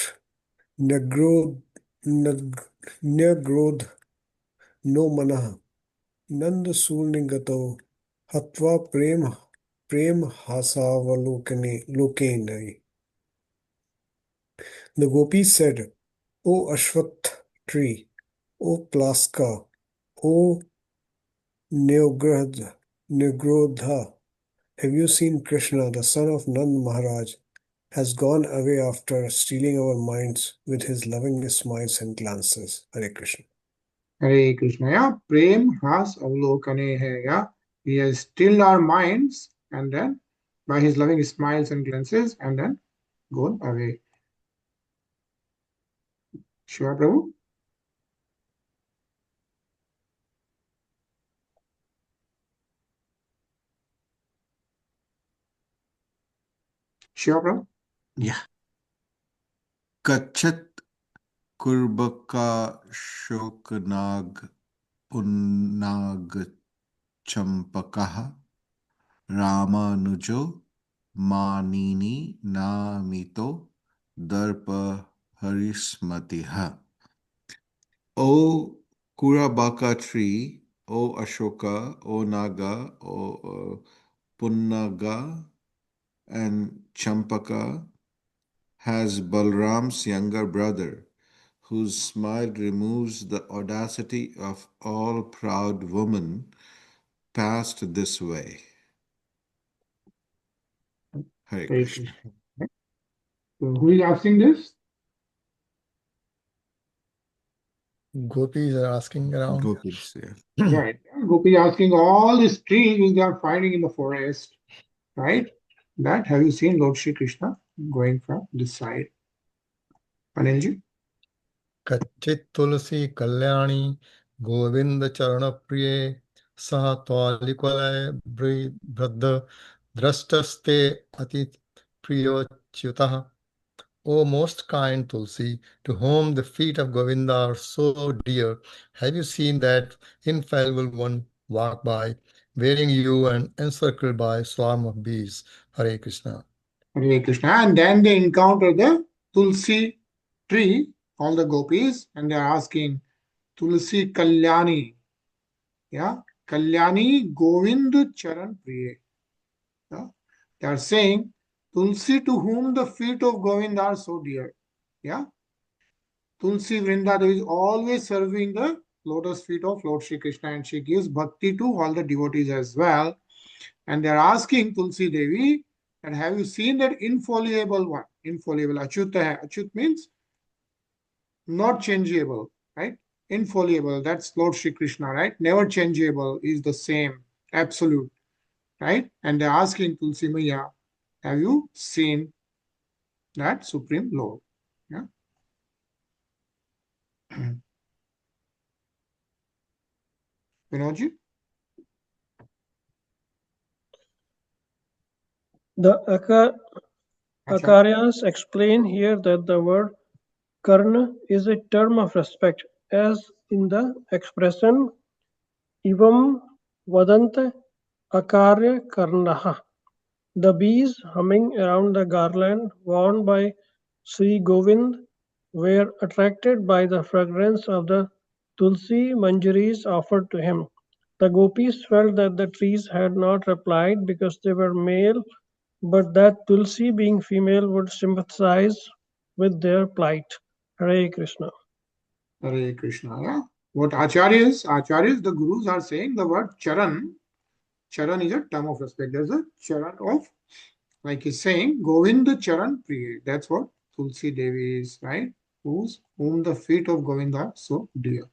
न्यग्रोध no मनः नंद सूर्णिगतो हत्वा प्रेम हासावलोकने. The gopis said, O Ashwath tree, O Plaska, O Neogrodha, have you seen Krishna, the son of Nand Maharaj, has gone away after stealing our minds with his loving smiles and glances. Hare Krishna. Hare Krishna. Yeah, Prem has avalokane hai. Yeah, he has stilled our minds and then by his loving smiles and glances and then gone away. Shiva Prabhu? Shiva Prabhu? Yeah. Kachat Kurbaka Shoknag Unnag Champakaha Ramanujo Manini Namito Darpa Harismatiha. O Kurabaka tree, O Ashoka, O Naga, O Punnaga, and Champaka has Balram's younger brother, whose smile removes the audacity of all proud women, passed this way. Hare Krishna. So who is asking this? Gopis are asking around. Gopis, yeah. Right. Gopi asking all these trees which they are finding in the forest, right? That have you seen Lord Shri Krishna going from this side? Anilji? Kachit tulsi kalyani govind charana priye sah twalikwalay bradha drashtaste ati priyochyutah. O most kind Tulsi, to whom the feet of Govinda are so dear, have you seen that infallible one walk by, wearing you and encircled by a swarm of bees? Hare Krishna. Hare Krishna. And then they encounter the Tulsi tree, all the gopis, and they are asking Tulsi Kalyani. Yeah. Kalyani Govind Charan Priye. Yeah. They are saying Tulsi to whom the feet of Govind are so dear. Yeah. Tulsi Vrindadevi is always serving the lotus feet of Lord Shri Krishna and she gives bhakti to all the devotees as well. And they are asking Tulsi Devi, and have you seen that infallible one? Infallible. Achyut hai. Achyut means not changeable, right? Infallible. That's Lord Shri Krishna, right? Never changeable is the same, absolute, right? And they're asking Tulsi Maya, have you seen that Supreme Lord? Yeah. Vinodji? The Acharyas explain here that the word Karna is a term of respect, as in the expression Ivam Vadanta Akarya Karnaha. The bees humming around the garland worn by Sri Govind were attracted by the fragrance of the tulsi manjaris offered to him. The gopis felt that the trees had not replied because they were male, but that tulsi, being female, would sympathize with their plight. Hare Krishna. Hare Krishna. Yeah. What acharyas, the gurus are saying the word charan. Charan is a term of respect. There's a charan of, like he's saying, Govinda Charan Priya. That's what Tulsi Devi is, right? Whom the feet of Govinda are so dear.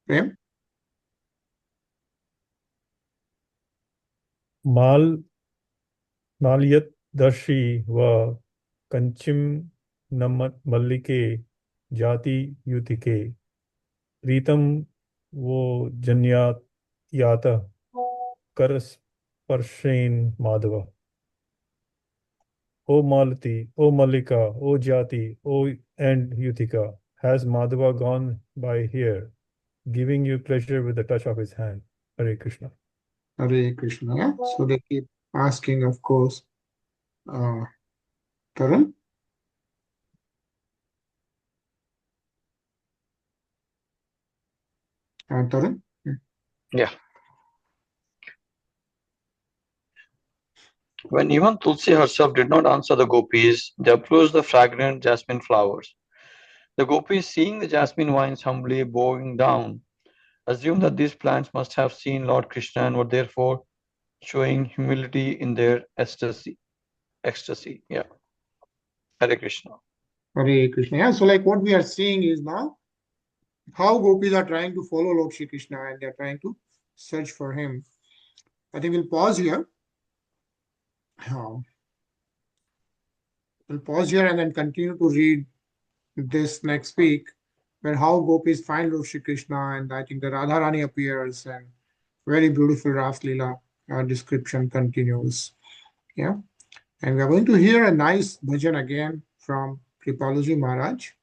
Prem? माल्यत दर्शी व कंचिम मल्लिके जाति युतिके प्रीतम वो जन्यात यात कर स्पर्शेन Madhav. O Malati, O Mallika, O Jati, O and Yutika, has Madhava gone by here, giving you pleasure with the touch of his hand? Hare Krishna. Hare Krishna. Yeah? So they keep asking, of course, Taran? Taran? Yeah. When even Tulsi herself did not answer the gopis, they approached the fragrant jasmine flowers. The gopis, seeing the jasmine vines humbly bowing down, assumed that these plants must have seen Lord Krishna and were therefore showing humility in their ecstasy. Yeah. Hare Krishna. Hare Krishna. Yeah, so like what we are seeing is now how gopis are trying to follow Lord Shri Krishna and they are trying to search for him. I think we'll pause here. We'll pause here and then continue to read this next week, where how gopis find Lord Shri Krishna, and I think the Radharani appears and very beautiful Ras Leela description continues. Yeah, and we are going to hear a nice bhajan again from Kripaluji Maharaj.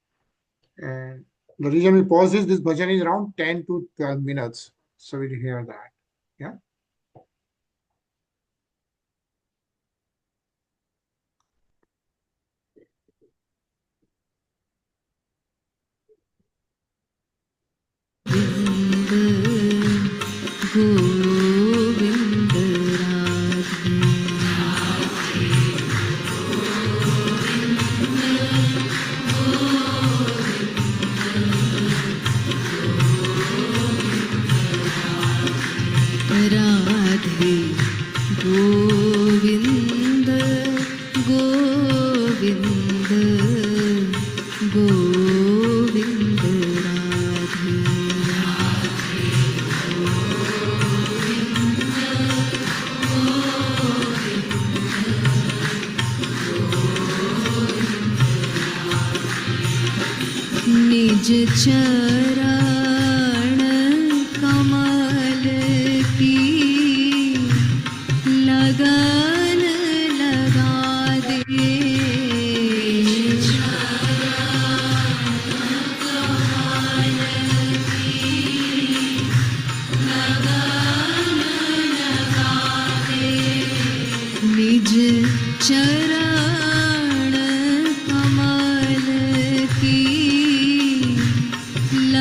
And the reason we pause this bhajan is around 10 to 12 minutes. So we'll hear that. Yeah. चरण कमल की लगन लगा दे, निज चरण कमल की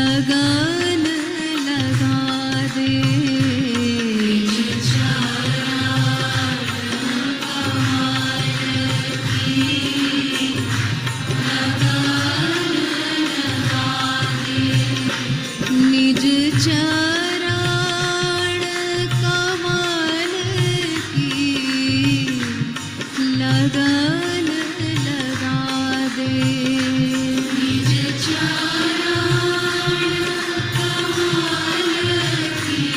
लगन लगा दे, निज चरण कमल की लगन लगा दे, निज चरण कमल की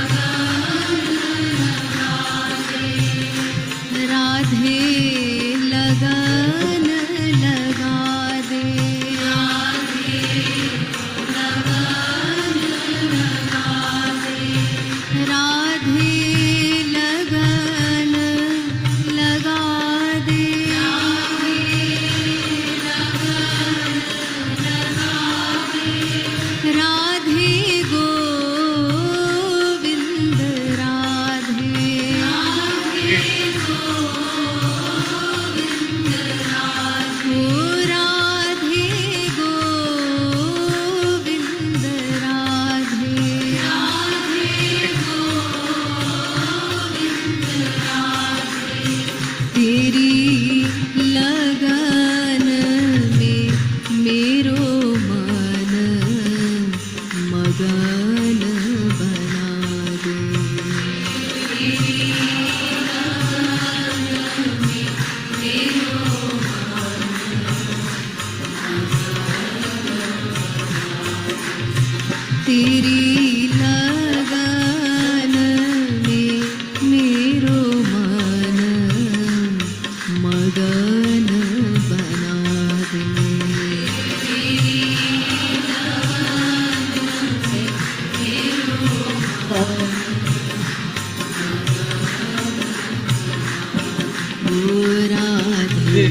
लगन लगा दे, राधे लगन लगा दे, राधे लगन लगा दे, राधे लगन लगा दे, राधे गोविंद राधे, राधे गोविंद तेरी लगन में मेरो मन मगन बना दे। ओ राधे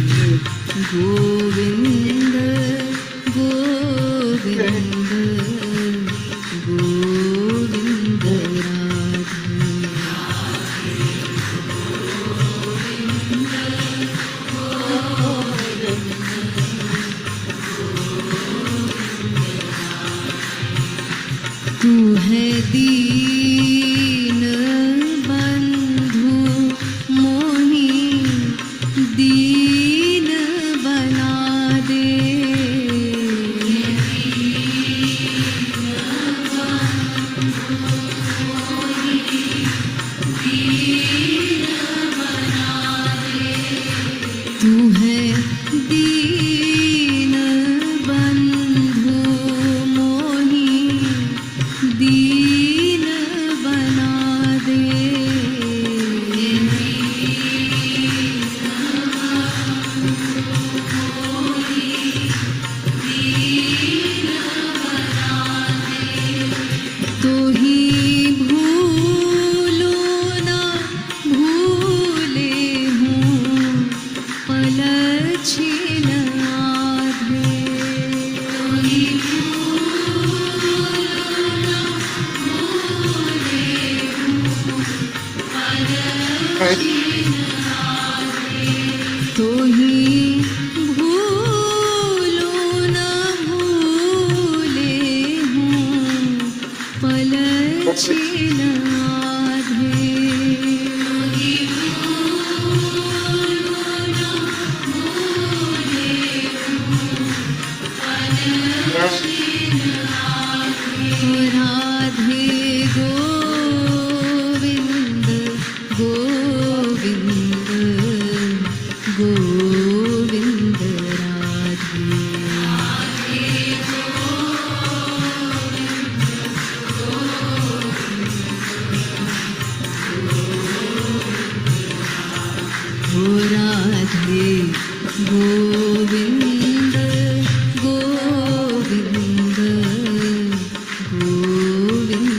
गोविंद गोविंद गोविंद तू है दीन बंधु मोही दीन बना दे। तू है दीन बंधु मोही दीन बना दे। तो ही भूलो ना भूले हूँ पलछिन आधे। तो ही भूलो ना भूले हूँ पलछिन आधे। तो ही भूलो ना भूले हूँ पलछिन आधे। तो ही भूलो ना भूले हूँ पलछिन आधे। राधे गोविंद गोविंद गोविंद राधे। ओ राधे गोविंद गोविंद गोविंद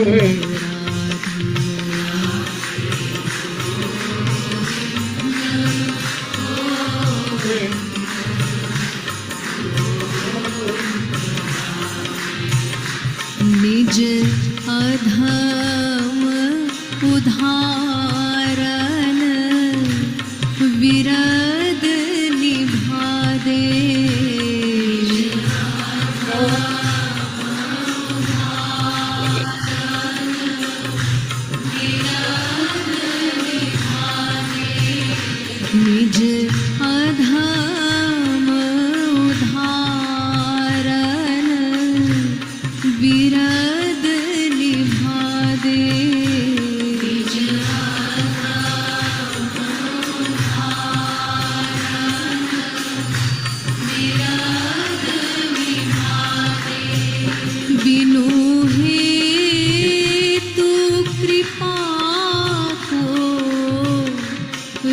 निज अधम उदाहरण विरद निभा दे। निज अधम उदाहरण विरद निभा दे। बिनु हेतु कृपा को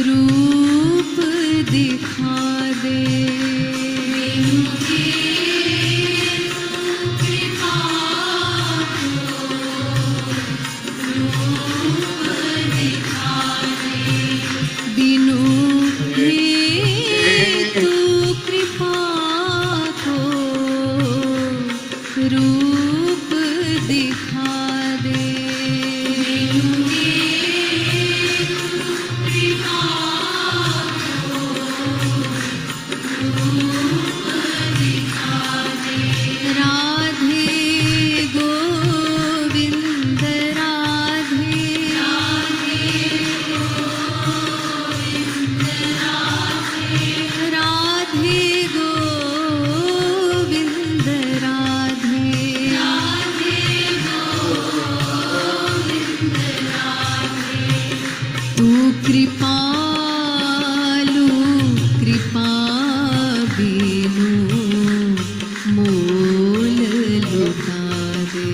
रूप दिखा दे। बिनु हेतु कृपा को रूप दिखा दे। राधे गोविंद राधे राधे गोविंद राधे। तू कृपालु कृपा बिनु मोल लुटा दे।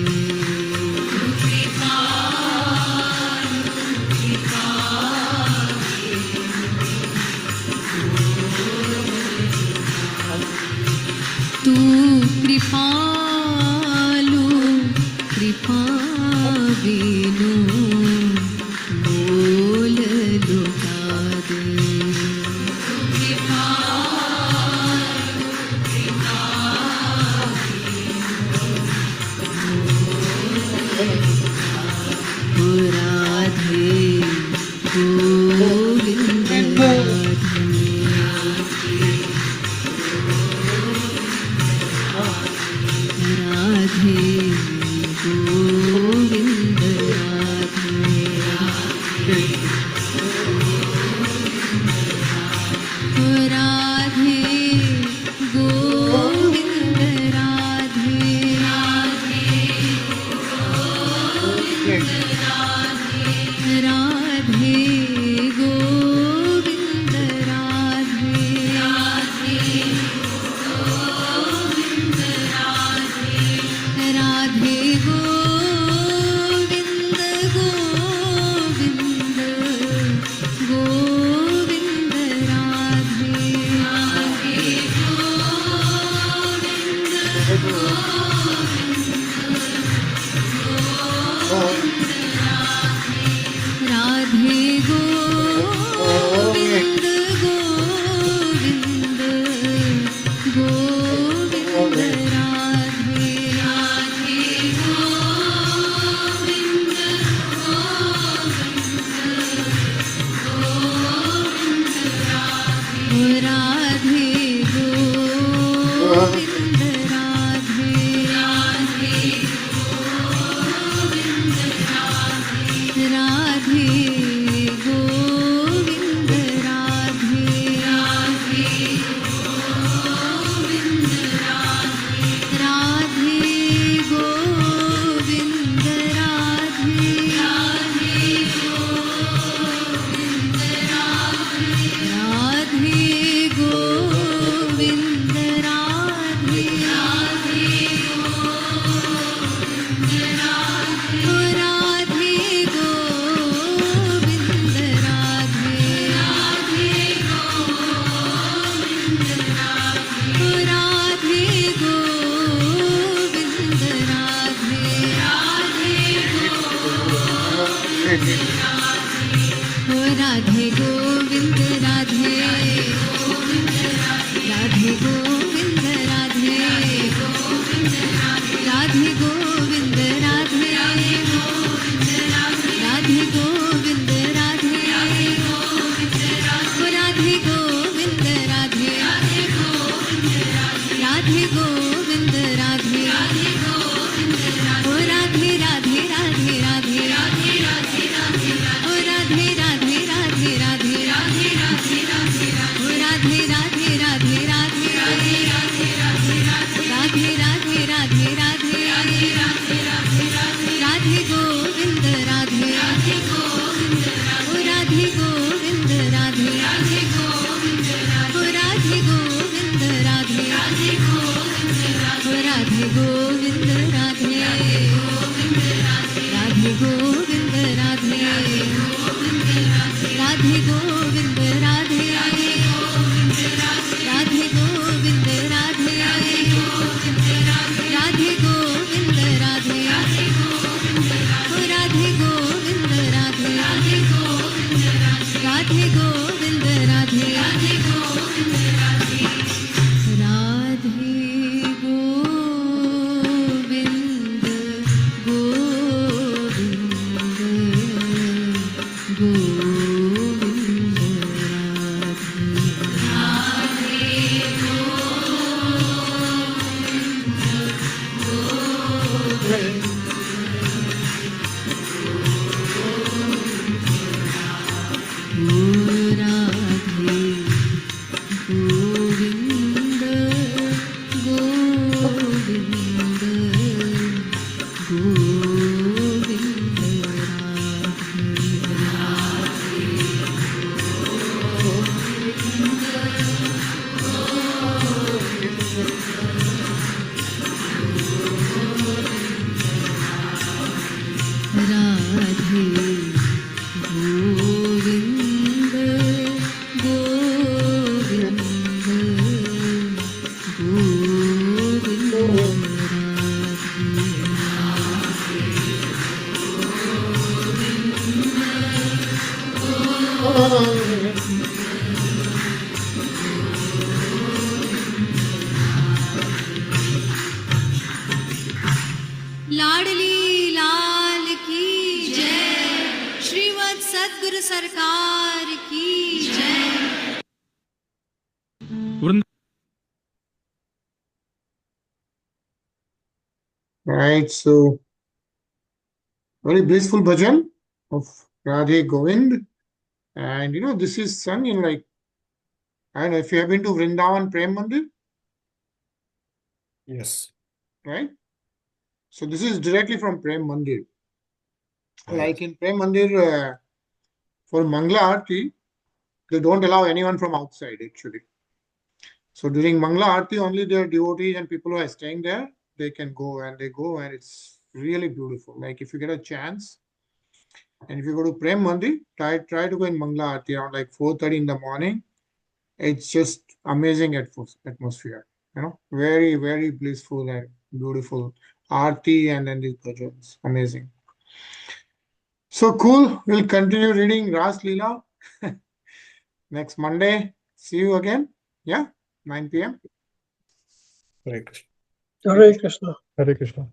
लाडली लाल केंद्र सरकार की जय। Right, so very blissful bhajan of Radhe Govind. And this is sung in, like, I don't know if you have been to Vrindavan Prem Mandir, Yes. right? So this is directly from Prem Mandir. Right. Like in Prem Mandir, for Mangla Aarti, they don't allow anyone from outside actually. So during Mangla Aarti, only their devotees and people who are staying there, they can go, and they go, and it's really beautiful. Like if you get a chance, and if you go to Prem Mandir, try to go in Mangla Aarti around like 4:30 in the morning. It's just amazing atmosphere. Very, very blissful and beautiful Aarti, and then these bhajans. Amazing. So cool. We'll continue reading Ras Leela next Monday. See you again. Yeah, 9 p.m. Hare Krishna. Hare Krishna. Hare Krishna.